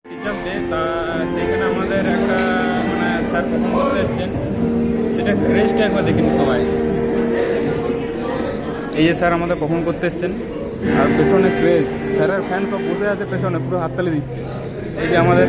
Teachers day, তা সেইখানে আমাদের একটা মানে স্যার পারফর্ম করতে এসেছেন, সেটা ক্রেজটা একবার দেখিনি সবাই। এই যে স্যার আমাদের পারফর্ম করতে এসেছেন, আর পেছনে ক্রেজ, স্যারের ফ্যান সব বসে আছে পেছনে, পুরো হাততালি দিচ্ছে। এই যে আমাদের